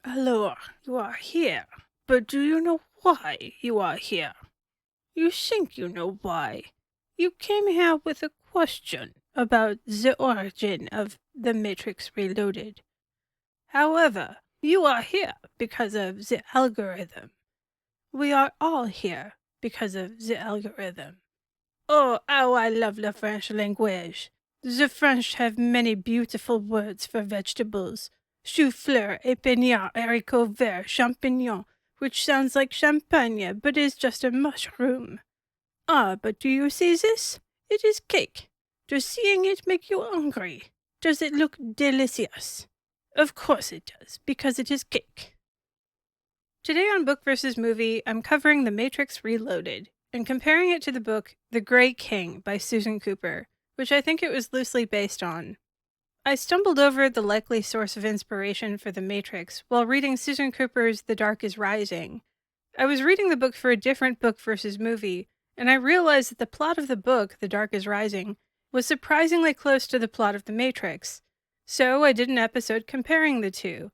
Alors, you are here. But do you know why you are here? You think you know why. You came here with a question about the origin of The Matrix Reloaded. However, you are here because of the algorithm. We are all here because of the algorithm. Oh, how I love the French language. The French have many beautiful words for vegetables. Chou-fleur, épinard, haricot vert, champignon, which sounds like champagne, but is just a mushroom. Ah, but do you see this? It is cake. Does seeing it make you hungry? Does it look delicious? Of course it does, because it is cake. Today on Book vs. Movie, I'm covering The Matrix Reloaded, and comparing it to the book The Grey King by Susan Cooper, which I think it was loosely based on. I stumbled over the likely source of inspiration for The Matrix while reading Susan Cooper's The Dark is Rising. I was reading the book for a different book versus movie, and I realized that the plot of the book, The Dark is Rising, was surprisingly close to the plot of The Matrix. So I did an episode comparing the two.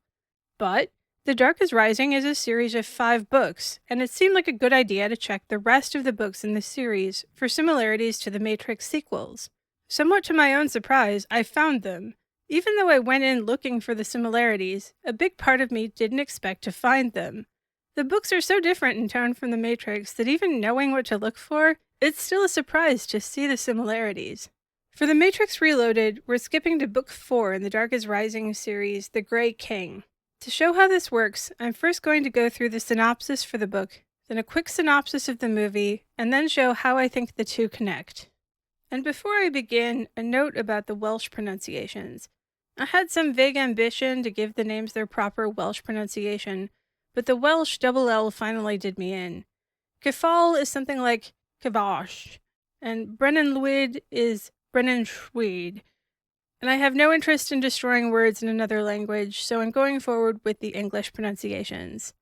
But The Dark is Rising is a series of 5 books, and it seemed like a good idea to check the rest of the books in the series for similarities to the Matrix sequels. Somewhat to my own surprise, I found them. Even though I went in looking for the similarities, a big part of me didn't expect to find them. The books are so different in tone from The Matrix that even knowing what to look for, it's still a surprise to see the similarities. For The Matrix Reloaded, we're skipping to Book 4 in the Dark is Rising series, The Grey King. To show how this works, I'm first going to go through the synopsis for the book, then a quick synopsis of the movie, and then show how I think the two connect. And before I begin, a note about the Welsh pronunciations. I had some vague ambition to give the names their proper Welsh pronunciation, but the Welsh double L finally did me in. Cyfal is something like Cyfosh, and Brennan Lwyd is Brennan Llwyd. And I have no interest in destroying words in another language, so I'm going forward with the English pronunciations.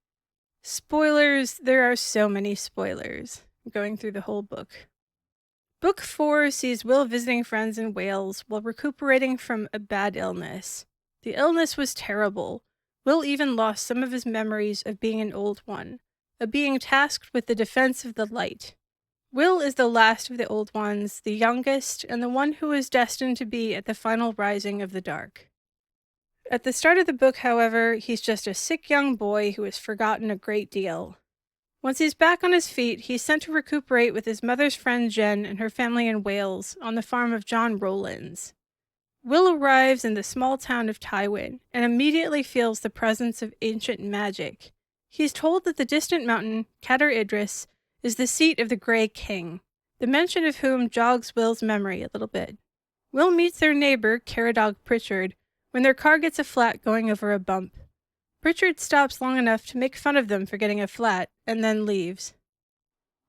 Spoilers, there are so many spoilers. I'm going through the whole book. Book 4 sees Will visiting friends in Wales while recuperating from a bad illness. The illness was terrible. Will even lost some of his memories of being an old one, of being tasked with the defense of the light. Will is the last of the old ones, the youngest, and the one who is destined to be at the final rising of the dark. At the start of the book, however, he's just a sick young boy who has forgotten a great deal. Once he's back on his feet, he's sent to recuperate with his mother's friend Jen and her family in Wales on the farm of John Rowlands. Will arrives in the small town of Tywin and immediately feels the presence of ancient magic. He's told that the distant mountain, Cader Idris, is the seat of the Grey King, the mention of whom jogs Will's memory a little bit. Will meets their neighbor, Caradog Pritchard, when their car gets a flat going over a bump. Pritchard stops long enough to make fun of them for getting a flat, and then leaves.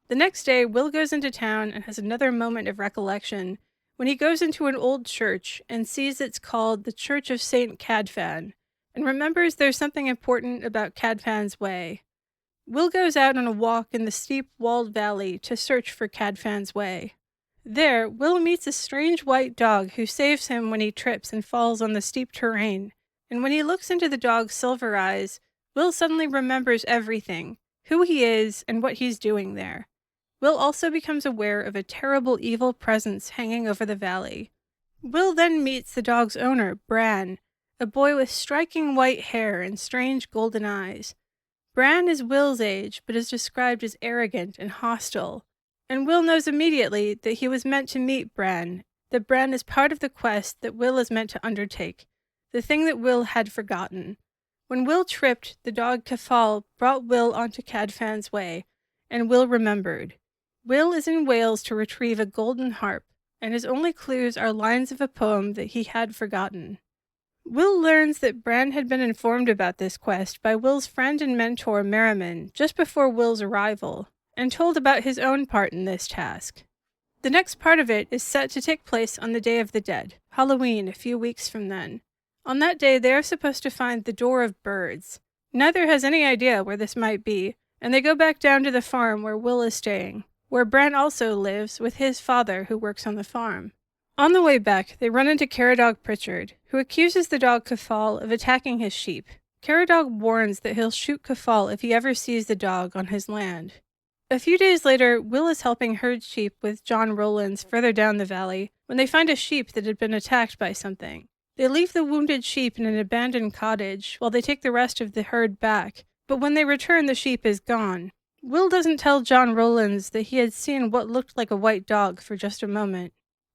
The next day, Will goes into town and has another moment of recollection when he goes into an old church and sees it's called the Church of St. Cadfan, and remembers there's something important about Cadfan's Way. Will goes out on a walk in the steep walled valley to search for Cadfan's Way. There, Will meets a strange white dog who saves him when he trips and falls on the steep terrain, and when he looks into the dog's silver eyes, Will suddenly remembers everything, who he is and what he's doing there. Will also becomes aware of a terrible evil presence hanging over the valley. Will then meets the dog's owner, Bran, a boy with striking white hair and strange golden eyes. Bran is Will's age, but is described as arrogant and hostile, and Will knows immediately that he was meant to meet Bran, that Bran is part of the quest that Will is meant to undertake, the thing that Will had forgotten. When Will tripped, the dog Cyfal brought Will onto Cadfan's Way, and Will remembered. Will is in Wales to retrieve a golden harp, and his only clues are lines of a poem that he had forgotten. Will learns that Bran had been informed about this quest by Will's friend and mentor Merriman just before Will's arrival, and told about his own part in this task. The next part of it is set to take place on the Day of the Dead, Halloween, a few weeks from then. On that day, they are supposed to find the Door of Birds. Neither has any idea where this might be, and they go back down to the farm where Will is staying, where Bran also lives with his father who works on the farm. On the way back, they run into Caradog Pritchard, who accuses the dog Cyfal of attacking his sheep. Caradog warns that he'll shoot Kefal if he ever sees the dog on his land. A few days later, Will is helping herd sheep with John Rowlands further down the valley when they find a sheep that had been attacked by something. They leave the wounded sheep in an abandoned cottage while they take the rest of the herd back, but when they return, the sheep is gone. Will doesn't tell John Rowlands that he had seen what looked like a white dog for just a moment.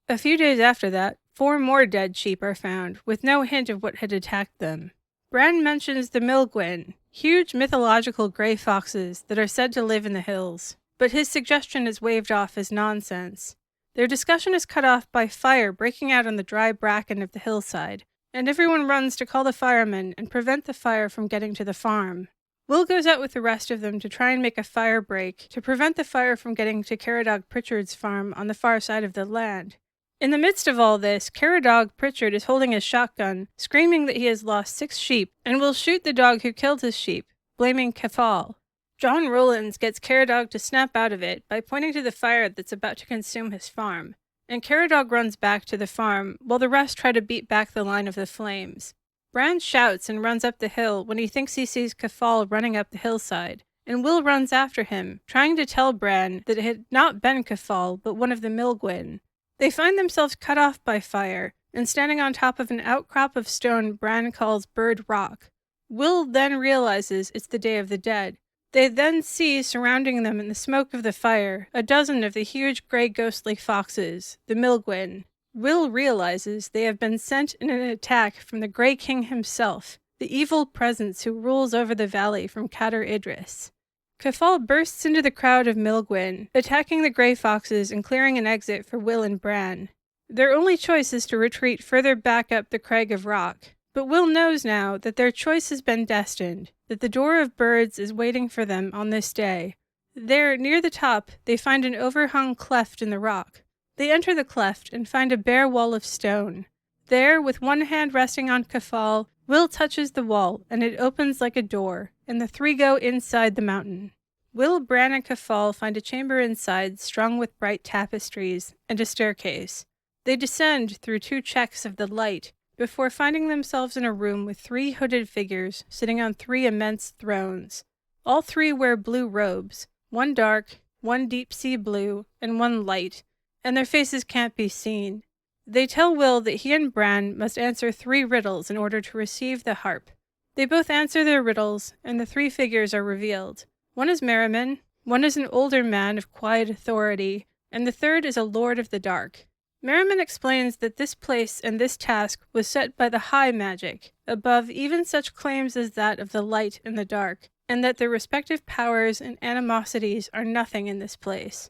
A few days after that, 4 more dead sheep are found, with no hint of what had attacked them. Bran mentions the Milgwen, huge mythological grey foxes that are said to live in the hills, but his suggestion is waved off as nonsense. Their discussion is cut off by fire breaking out on the dry bracken of the hillside, and everyone runs to call the firemen and prevent the fire from getting to the farm. Will goes out with the rest of them to try and make a fire break to prevent the fire from getting to Caradog Pritchard's farm on the far side of the land. In the midst of all this, Caradog Pritchard is holding his shotgun, screaming that he has lost 6 sheep, and will shoot the dog who killed his sheep, blaming Kefal. John Rowlands gets Caradog to snap out of it by pointing to the fire that's about to consume his farm, and Caradog runs back to the farm, while the rest try to beat back the line of the flames. Bran shouts and runs up the hill when he thinks he sees Kefal running up the hillside, and Will runs after him, trying to tell Bran that it had not been Kefal, but one of the Milgwen. They find themselves cut off by fire, and standing on top of an outcrop of stone Bran calls Bird Rock. Will then realizes it's the Day of the Dead. They then see, surrounding them in the smoke of the fire, a dozen of the huge grey ghostly foxes, the Milgwen. Will realizes they have been sent in an attack from the Grey King himself, the evil presence who rules over the valley from Cader Idris. Kefal bursts into the crowd of Milgwen, attacking the grey foxes and clearing an exit for Will and Bran. Their only choice is to retreat further back up the Crag of Rock, but Will knows now that their choice has been destined, that the Door of Birds is waiting for them on this day. There, near the top, they find an overhung cleft in the rock. They enter the cleft and find a bare wall of stone. There, with one hand resting on Kefal, Will touches the wall, and it opens like a door, and the 3 go inside the mountain. Will, Bran, and Kefal find a chamber inside strung with bright tapestries, and a staircase. They descend through 2 checks of the light, before finding themselves in a room with 3 hooded figures sitting on 3 immense thrones. All 3 wear blue robes, one dark, one deep sea blue, and one light, and their faces can't be seen. They tell Will that he and Bran must answer 3 riddles in order to receive the harp. They both answer their riddles, and the 3 figures are revealed. One is Merriman, one is an older man of quiet authority, and the third is a lord of the dark. Merriman explains that this place and this task was set by the high magic, above even such claims as that of the light and the dark, and that their respective powers and animosities are nothing in this place.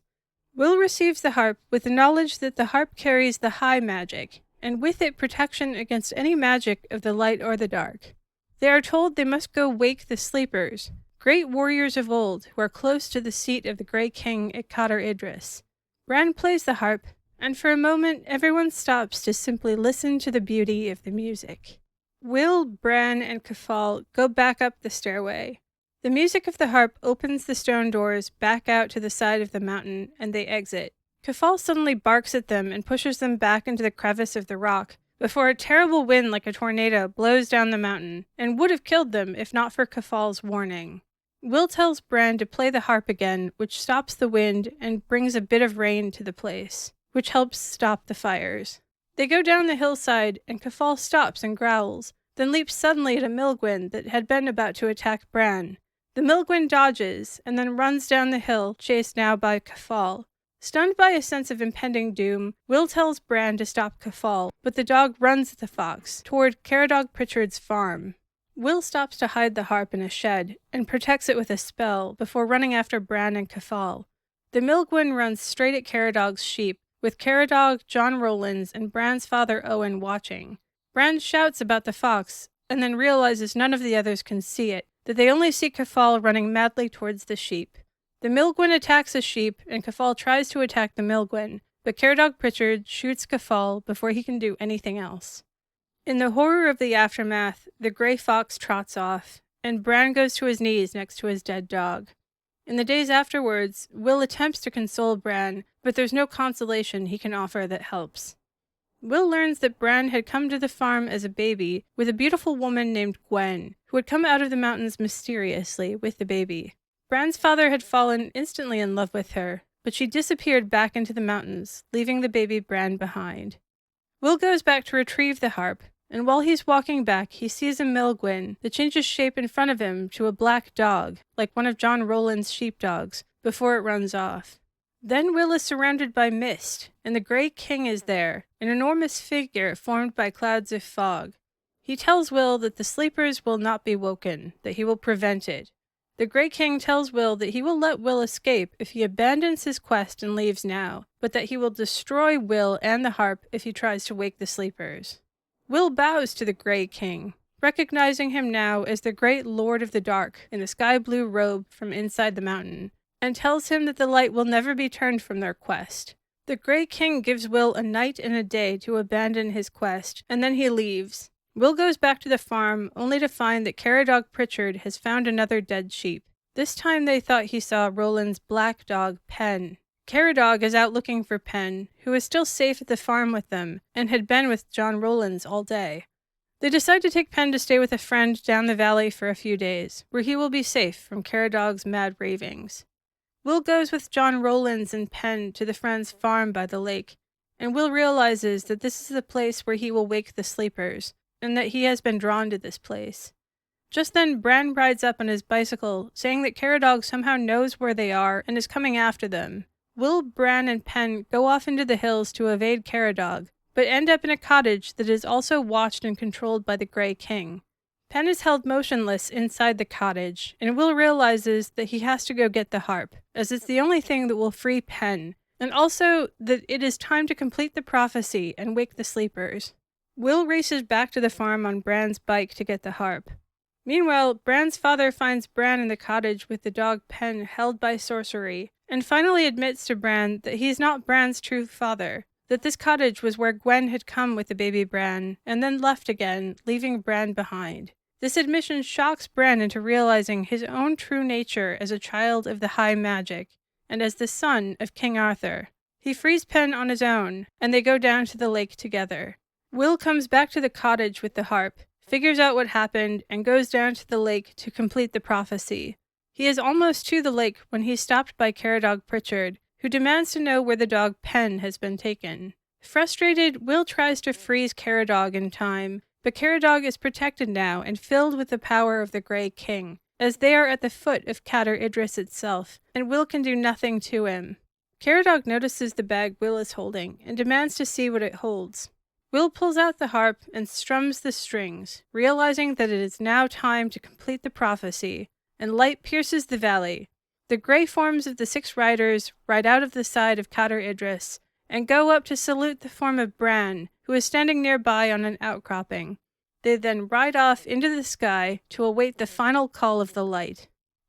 Will receives the harp with the knowledge that the harp carries the high magic, and with it protection against any magic of the light or the dark. They are told they must go wake the sleepers, great warriors of old who are close to the seat of the Grey King at Cader Idris. Bran plays the harp, and for a moment everyone stops to simply listen to the beauty of the music. Will, Bran, and Kefal go back up the stairway. The music of the harp opens the stone doors back out to the side of the mountain, and they exit. Kefal suddenly barks at them and pushes them back into the crevice of the rock, before a terrible wind like a tornado blows down the mountain, and would have killed them if not for Kefal's warning. Will tells Bran to play the harp again, which stops the wind and brings a bit of rain to the place, which helps stop the fires. They go down the hillside, and Kefal stops and growls, then leaps suddenly at a Milgwen that had been about to attack Bran. The Milgwen dodges, and then runs down the hill, chased now by Kefal. Stunned by a sense of impending doom, Will tells Bran to stop Kefal, but the dog runs at the fox, toward Caradog Pritchard's farm. Will stops to hide the harp in a shed, and protects it with a spell, before running after Bran and Kefal. The Milgwen runs straight at Caradog's sheep, with Caradog, John Rowlands, and Bran's father Owen watching. Bran shouts about the fox, and then realizes none of the others can see it, that they only see Kefal running madly towards the sheep. The Milgwen attacks a sheep, and Kefal tries to attack the Milgwen, but Caradog Pritchard shoots Kefal before he can do anything else. In the horror of the aftermath, the grey fox trots off, and Bran goes to his knees next to his dead dog. In the days afterwards, Will attempts to console Bran, but there's no consolation he can offer that helps. Will learns that Bran had come to the farm as a baby with a beautiful woman named Gwen, who had come out of the mountains mysteriously with the baby. Bran's father had fallen instantly in love with her, but she disappeared back into the mountains, leaving the baby Bran behind. Will goes back to retrieve the harp, and while he's walking back, he sees a Milgwyn that changes shape in front of him to a black dog, like one of John Rowland's sheepdogs, before it runs off. Then Will is surrounded by mist, and the Grey King is there, an enormous figure formed by clouds of fog. He tells Will that the sleepers will not be woken, that he will prevent it. The Grey King tells Will that he will let Will escape if he abandons his quest and leaves now, but that he will destroy Will and the harp if he tries to wake the sleepers. Will bows to the Grey King, recognizing him now as the great Lord of the Dark in the sky-blue robe from inside the mountain, and tells him that the light will never be turned from their quest. The Grey King gives Will a night and a day to abandon his quest, and then he leaves. Will goes back to the farm, only to find that Caradog Pritchard has found another dead sheep. This time they thought he saw Roland's black dog, Pen. Caradog is out looking for Pen, who is still safe at the farm with them, and had been with John Rowlands all day. They decide to take Pen to stay with a friend down the valley for a few days, where he will be safe from Caradog's mad ravings. Will goes with John Rowlands and Pen to the friend's farm by the lake, and Will realizes that this is the place where he will wake the sleepers, and that he has been drawn to this place. Just then Bran rides up on his bicycle, saying that Caradog somehow knows where they are and is coming after them. Will, Bran, and Pen go off into the hills to evade Caradog, but end up in a cottage that is also watched and controlled by the Grey King. Pen is held motionless inside the cottage, and Will realizes that he has to go get the harp, as it's the only thing that will free Pen, and also that it is time to complete the prophecy and wake the sleepers. Will races back to the farm on Bran's bike to get the harp. Meanwhile, Bran's father finds Bran in the cottage with the dog Pen held by sorcery, and finally admits to Bran that he is not Bran's true father, that this cottage was where Gwen had come with the baby Bran, and then left again, leaving Bran behind. This admission shocks Bran into realizing his own true nature as a child of the high magic, and as the son of King Arthur. He frees Pen on his own, and they go down to the lake together. Will comes back to the cottage with the harp, figures out what happened, and goes down to the lake to complete the prophecy. He is almost to the lake when he's stopped by Caradog Pritchard, who demands to know where the dog Pen has been taken. Frustrated, Will tries to freeze Caradog in time, but Caradog is protected now and filled with the power of the Grey King, as they are at the foot of Cader Idris itself, and Will can do nothing to him. Caradog notices the bag Will is holding, and demands to see what it holds. Will pulls out the harp and strums the strings, realizing that it is now time to complete the prophecy, and light pierces the valley. The grey forms of the 6 riders ride out of the side of Cader Idris, and go up to salute the form of Bran, who is standing nearby on an outcropping. They then ride off into the sky to await the final call of the light.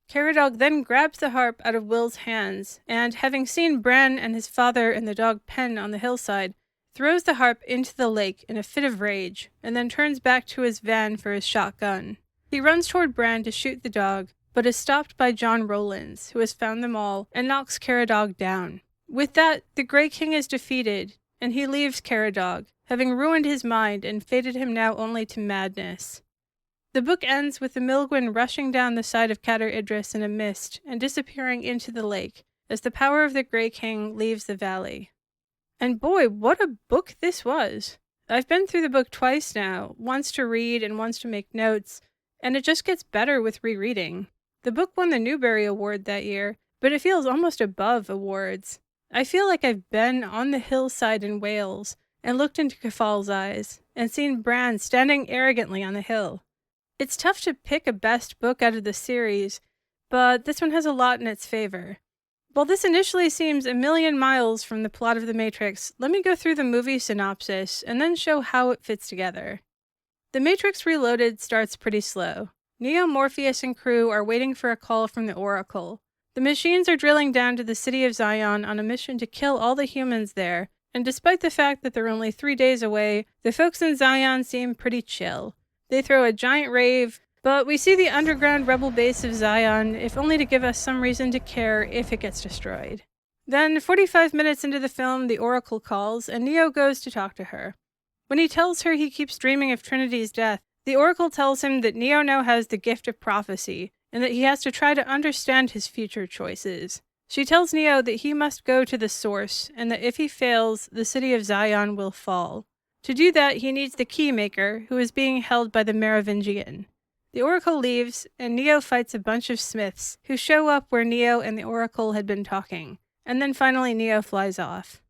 Caradog then grabs the harp out of Will's hands, and, having seen Bran and his father and the dog Pen on the hillside, throws the harp into the lake in a fit of rage, and then turns back to his van for his shotgun. He runs toward Bran to shoot the dog, but is stopped by John Rowlands, who has found them all, and knocks Caradog down. With that, the Grey King is defeated, and he leaves Caradog, having ruined his mind and fated him now only to madness. The book ends with the Milgwyn rushing down the side of Cader Idris in a mist and disappearing into the lake, as the power of the Grey King leaves the valley. And boy, what a book this was! I've been through the book twice now, once to read and once to make notes, and it just gets better with rereading. The book won the Newbery Award that year, but it feels almost above awards. I feel like I've been on the hillside in Wales and looked into Cafal's eyes and seen Bran standing arrogantly on the hill. It's tough to pick a best book out of the series, but this one has a lot in its favor. While this initially seems a million miles from the plot of The Matrix, let me go through the movie synopsis and then show how it fits together. The Matrix Reloaded starts pretty slow. Neo, Morpheus, and crew are waiting for a call from the Oracle. The machines are drilling down to the city of Zion on a mission to kill all the humans there, and despite the fact that they're only 3 days away, the folks in Zion seem pretty chill. They throw a giant rave, but we see the underground rebel base of Zion, if only to give us some reason to care if it gets destroyed. Then, 45 minutes into the film, the Oracle calls, and Neo goes to talk to her. When he tells her he keeps dreaming of Trinity's death, the Oracle tells him that Neo now has the gift of prophecy, and that he has to try to understand his future choices. She tells Neo that he must go to the source, and that if he fails, the city of Zion will fall. To do that, he needs the Keymaker, who is being held by the Merovingian. The Oracle leaves, and Neo fights a bunch of Smiths, who show up where Neo and the Oracle had been talking, and then finally Neo flies off.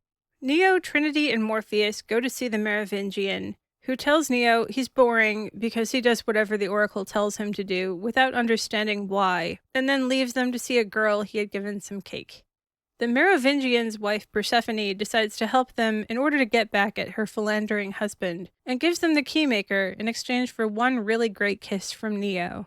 Neo, Trinity, and Morpheus go to see the Merovingian, who tells Neo he's boring because he does whatever the Oracle tells him to do without understanding why, and then leaves them to see a girl he had given some cake. The Merovingian's wife Persephone decides to help them in order to get back at her philandering husband, and gives them the Keymaker in exchange for one really great kiss from Neo.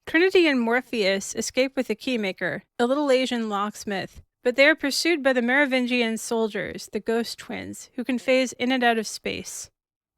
Trinity and Morpheus escape with the Keymaker, a little Asian locksmith, but they are pursued by the Merovingian soldiers, the Ghost Twins, who can phase in and out of space.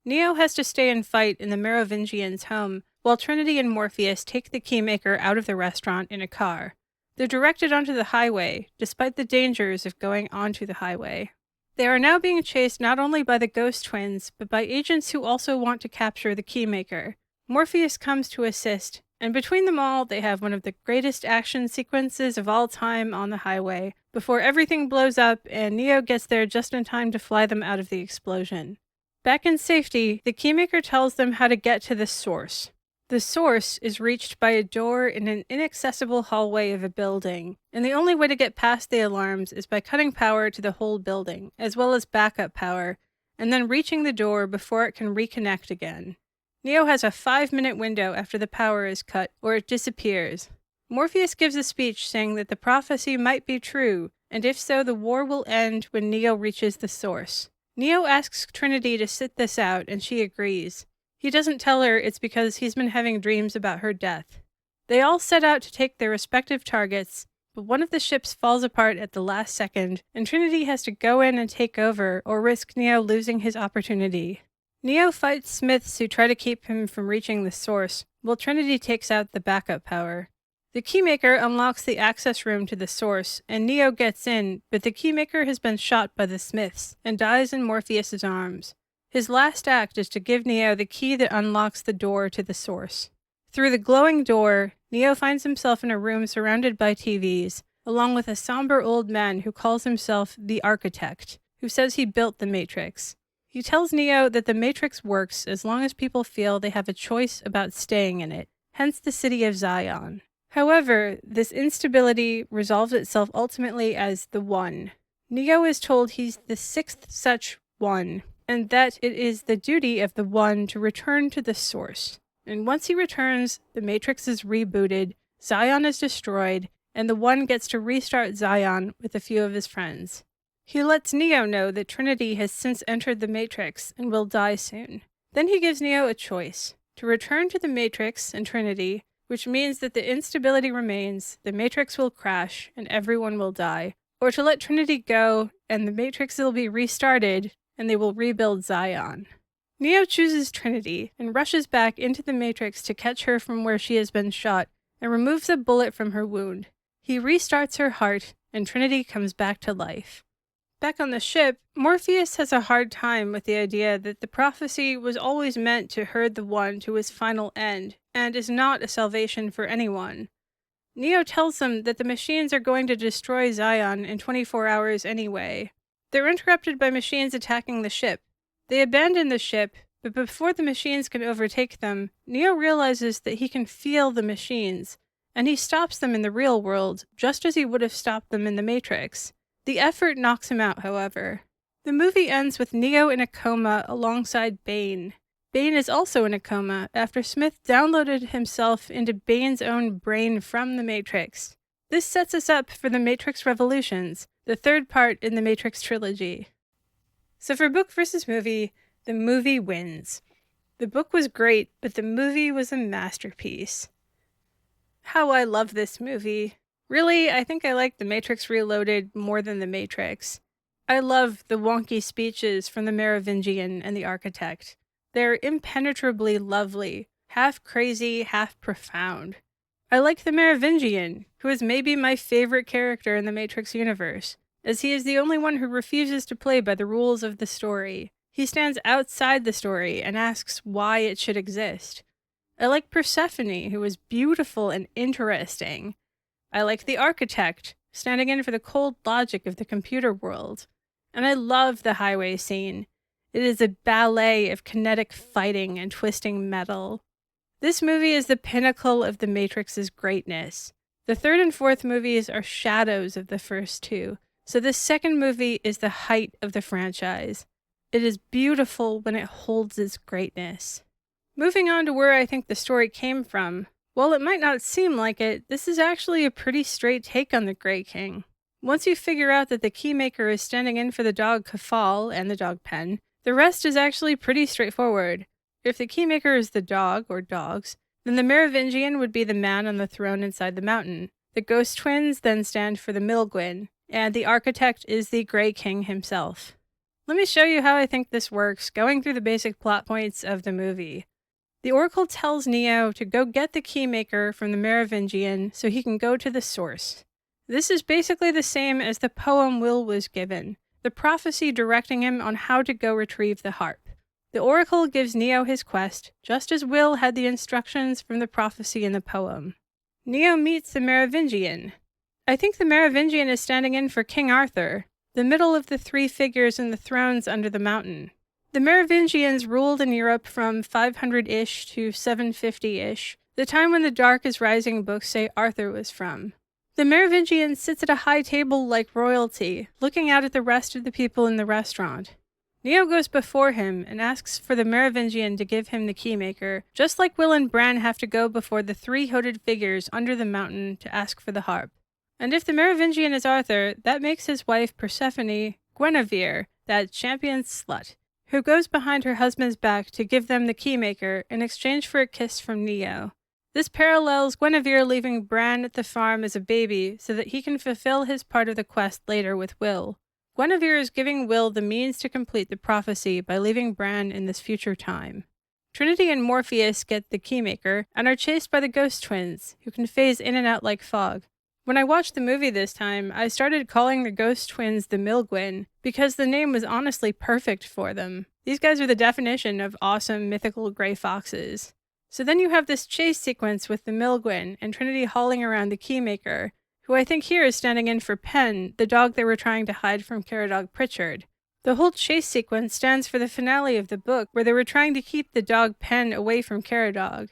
Neo has to stay and fight in the Merovingian's home, while Trinity and Morpheus take the Keymaker out of the restaurant in a car. They're directed onto the highway, despite the dangers of going onto the highway. They are now being chased not only by the Ghost Twins, but by agents who also want to capture the Keymaker. Morpheus comes to assist, and between them all, they have one of the greatest action sequences of all time on the highway, before everything blows up and Neo gets there just in time to fly them out of the explosion. Back in safety, the Keymaker tells them how to get to the source. The source is reached by a door in an inaccessible hallway of a building, and the only way to get past the alarms is by cutting power to the whole building, as well as backup power, and then reaching the door before it can reconnect again. Neo has a 5-minute window after the power is cut, or it disappears. Morpheus gives a speech saying that the prophecy might be true, and if so, the war will end when Neo reaches the source. Neo asks Trinity to sit this out, and she agrees. He doesn't tell her it's because he's been having dreams about her death. They all set out to take their respective targets, but one of the ships falls apart at the last second, and Trinity has to go in and take over or risk Neo losing his opportunity. Neo fights Smiths who try to keep him from reaching the source, while Trinity takes out the backup power. The Keymaker unlocks the access room to the source, and Neo gets in, but the Keymaker has been shot by the Smiths, and dies in Morpheus' arms. His last act is to give Neo the key that unlocks the door to the source. Through the glowing door, Neo finds himself in a room surrounded by TVs, along with a somber old man who calls himself the Architect, who says he built the Matrix. He tells Neo that the Matrix works as long as people feel they have a choice about staying in it, hence the city of Zion. However, this instability resolves itself ultimately as the One. Neo is told he's the 6th such One, and that it is the duty of the One to return to the source. And once he returns, the Matrix is rebooted, Zion is destroyed, and the One gets to restart Zion with a few of his friends. He lets Neo know that Trinity has since entered the Matrix and will die soon. Then he gives Neo a choice, to return to the Matrix and Trinity, which means that the instability remains, the Matrix will crash, and everyone will die, or to let Trinity go, and the Matrix will be restarted, and they will rebuild Zion. Neo chooses Trinity, and rushes back into the Matrix to catch her from where she has been shot, and removes a bullet from her wound. He restarts her heart, and Trinity comes back to life. Back on the ship, Morpheus has a hard time with the idea that the prophecy was always meant to herd the One to his final end, and is not a salvation for anyone. Neo tells them that the machines are going to destroy Zion in 24 hours anyway. They're interrupted by machines attacking the ship. They abandon the ship, but before the machines can overtake them, Neo realizes that he can feel the machines, and he stops them in the real world, just as he would have stopped them in the Matrix. The effort knocks him out, however. The movie ends with Neo in a coma alongside Bane. Bane is also in a coma after Smith downloaded himself into Bane's own brain from the Matrix. This sets us up for the Matrix Revolutions, the third part in the Matrix trilogy. So for book versus movie, the movie wins. The book was great, but the movie was a masterpiece. How I love this movie. Really, I think I like The Matrix Reloaded more than The Matrix. I love the wonky speeches from the Merovingian and the Architect. They're impenetrably lovely, half crazy, half profound. I like the Merovingian, who is maybe my favorite character in the Matrix universe, as he is the only one who refuses to play by the rules of the story. He stands outside the story and asks why it should exist. I like Persephone, who is beautiful and interesting. I like the architect, standing in for the cold logic of the computer world. And I love the highway scene. It is a ballet of kinetic fighting and twisting metal. This movie is the pinnacle of The Matrix's greatness. The third and fourth movies are shadows of the first two, so this second movie is the height of the franchise. It is beautiful when it holds its greatness. Moving on to where I think the story came from, while it might not seem like it, this is actually a pretty straight take on the Grey King. Once you figure out that the Keymaker is standing in for the dog Kefal and the dog Pen, the rest is actually pretty straightforward. If the Keymaker is the dog, or dogs, then the Merovingian would be the man on the throne inside the mountain. The Ghost Twins then stand for the Milgwyn, and the architect is the Grey King himself. Let me show you how I think this works, going through the basic plot points of the movie. The Oracle tells Neo to go get the Keymaker from the Merovingian so he can go to the source. This is basically the same as the poem Will was given, the prophecy directing him on how to go retrieve the harp. The Oracle gives Neo his quest, just as Will had the instructions from the prophecy in the poem. Neo meets the Merovingian. I think the Merovingian is standing in for King Arthur, the middle of the three figures in the thrones under the mountain. The Merovingians ruled in Europe from 500-ish to 750-ish, the time when the Dark is Rising books say Arthur was from. The Merovingian sits at a high table like royalty, looking out at the rest of the people in the restaurant. Neo goes before him and asks for the Merovingian to give him the Keymaker, just like Will and Bran have to go before the three hooded figures under the mountain to ask for the harp. And if the Merovingian is Arthur, that makes his wife Persephone Guinevere, that champion slut, who goes behind her husband's back to give them the Keymaker in exchange for a kiss from Neo. This parallels Guinevere leaving Bran at the farm as a baby so that he can fulfill his part of the quest later with Will. Guinevere is giving Will the means to complete the prophecy by leaving Bran in this future time. Trinity and Morpheus get the Keymaker and are chased by the Ghost Twins, who can phase in and out like fog. When I watched the movie this time, I started calling the Ghost Twins the Milgwyn, because the name was honestly perfect for them. These guys are the definition of awesome mythical gray foxes. So then you have this chase sequence with the Milgwyn and Trinity hauling around the Keymaker, who I think here is standing in for Pen, the dog they were trying to hide from Caradog Pritchard. The whole chase sequence stands for the finale of the book, where they were trying to keep the dog Pen away from Caradog.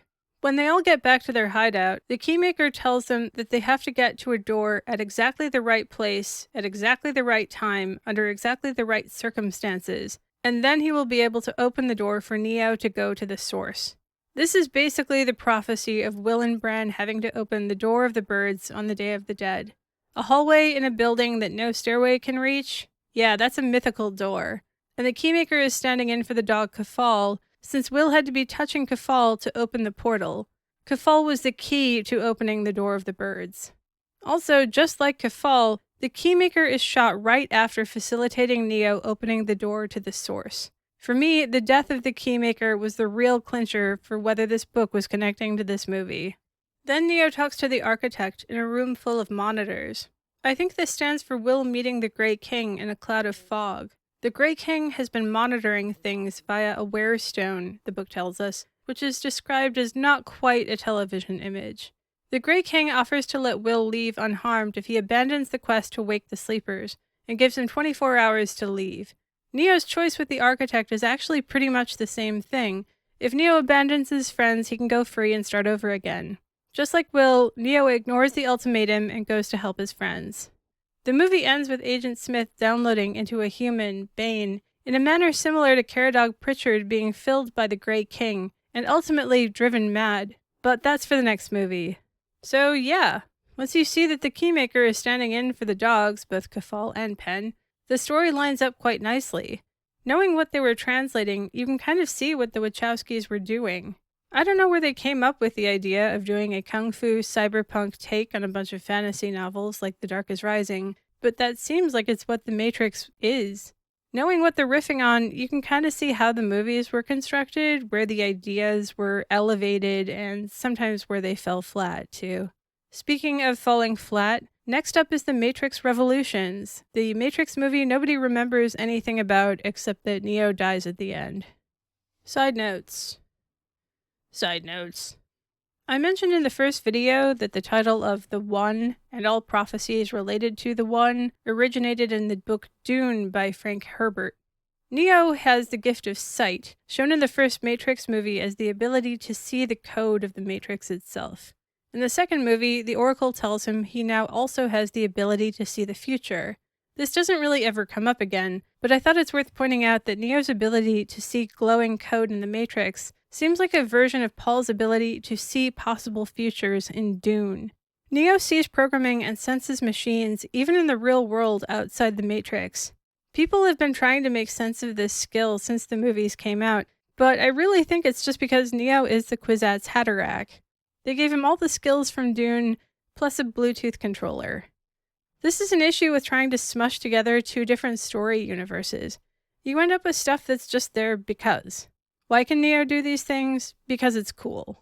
When they all get back to their hideout, the Keymaker tells them that they have to get to a door at exactly the right place, at exactly the right time, under exactly the right circumstances, and then he will be able to open the door for Neo to go to the source. This is basically the prophecy of Will and Bran having to open the door of the birds on the Day of the Dead. A hallway in a building that no stairway can reach? Yeah, that's a mythical door. And the Keymaker is standing in for the dog Kefal, since Will had to be touching Kefal to open the portal. Kefal was the key to opening the door of the birds. Also, just like Kefal, the Keymaker is shot right after facilitating Neo opening the door to the source. For me, the death of the Keymaker was the real clincher for whether this book was connecting to this movie. Then Neo talks to the architect in a room full of monitors. I think this stands for Will meeting the Grey King in a cloud of fog. The Grey King has been monitoring things via a wearstone, the book tells us, which is described as not quite a television image. The Grey King offers to let Will leave unharmed if he abandons the quest to wake the sleepers, and gives him 24 hours to leave. Neo's choice with the architect is actually pretty much the same thing. If Neo abandons his friends, he can go free and start over again. Just like Will, Neo ignores the ultimatum and goes to help his friends. The movie ends with Agent Smith downloading into a human, Bane, in a manner similar to Caradog Pritchard being filled by the Grey King, and ultimately driven mad. But that's for the next movie. So yeah, once you see that the Keymaker is standing in for the dogs, both Kefal and Pen, the story lines up quite nicely. Knowing what they were translating, you can kind of see what the Wachowskis were doing. I don't know where they came up with the idea of doing a kung fu cyberpunk take on a bunch of fantasy novels like The Dark is Rising, but that seems like it's what The Matrix is. Knowing what they're riffing on, you can kind of see how the movies were constructed, where the ideas were elevated, and sometimes where they fell flat, too. Speaking of falling flat, next up is The Matrix Revolutions, the Matrix movie nobody remembers anything about except that Neo dies at the end. Side notes. I mentioned in the first video that the title of The One and all prophecies related to The One originated in the book Dune by Frank Herbert. Neo has the gift of sight, shown in the first Matrix movie as the ability to see the code of the Matrix itself. In the second movie, the Oracle tells him he now also has the ability to see the future. This doesn't really ever come up again, but I thought it's worth pointing out that Neo's ability to see glowing code in the Matrix seems like a version of Paul's ability to see possible futures in Dune. Neo sees programming and senses machines even in the real world outside the Matrix. People have been trying to make sense of this skill since the movies came out, but I really think it's just because Neo is the Kwisatz Haderach. They gave him all the skills from Dune, plus a Bluetooth controller. This is an issue with trying to smush together two different story universes. You end up with stuff that's just there because. Why can Neo do these things? Because it's cool.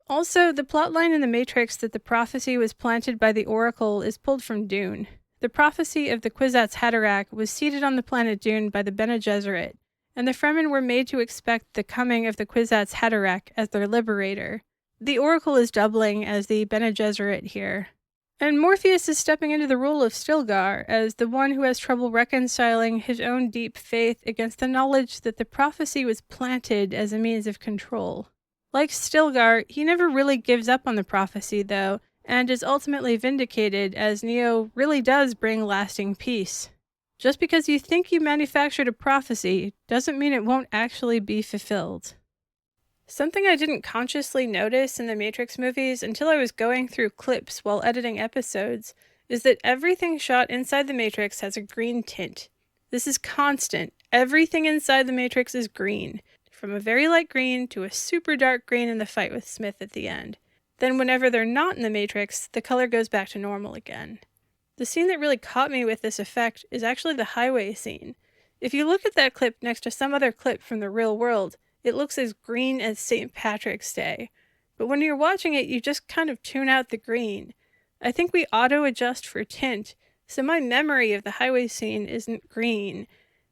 Also, the plotline in The Matrix that the prophecy was planted by the Oracle is pulled from Dune. The prophecy of the Kwisatz Haderach was seeded on the planet Dune by the Bene Gesserit, and the Fremen were made to expect the coming of the Kwisatz Haderach as their liberator. The Oracle is doubling as the Bene Gesserit here. And Morpheus is stepping into the role of Stilgar as the one who has trouble reconciling his own deep faith against the knowledge that the prophecy was planted as a means of control. Like Stilgar, he never really gives up on the prophecy though, and is ultimately vindicated as Neo really does bring lasting peace. Just because you think you manufactured a prophecy doesn't mean it won't actually be fulfilled. Something I didn't consciously notice in the Matrix movies until I was going through clips while editing episodes is that everything shot inside the Matrix has a green tint. This is constant. Everything inside the Matrix is green, from a very light green to a super dark green in the fight with Smith at the end. Then whenever they're not in the Matrix, the color goes back to normal again. The scene that really caught me with this effect is actually the highway scene. If you look at that clip next to some other clip from the real world, it looks as green as St. Patrick's Day. But when you're watching it, you just kind of tune out the green. I think we auto-adjust for tint, so my memory of the highway scene isn't green.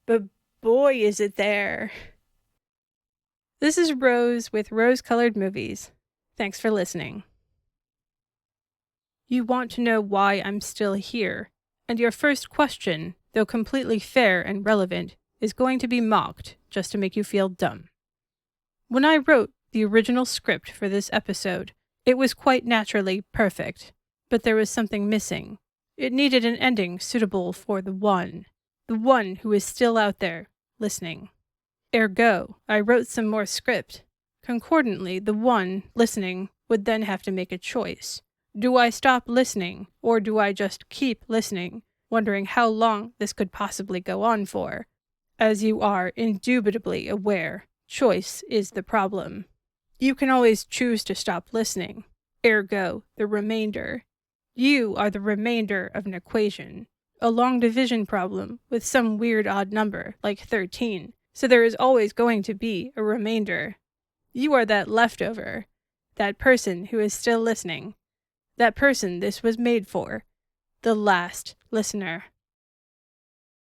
But boy is it there. This is Rose with Rose-Colored Movies. Thanks for listening. You want to know why I'm still here, and your first question, though completely fair and relevant, is going to be mocked just to make you feel dumb. When I wrote the original script for this episode, it was quite naturally perfect, but there was something missing. It needed an ending suitable for the one who is still out there, listening. Ergo, I wrote some more script. Concordantly, the one, listening, would then have to make a choice. Do I stop listening, or do I just keep listening, wondering how long this could possibly go on for? As you are indubitably aware, choice is the problem. You can always choose to stop listening. Ergo, the remainder. You are the remainder of an equation. A long division problem with some weird odd number, like 13. So there is always going to be a remainder. You are that leftover. That person who is still listening. That person this was made for. The last listener.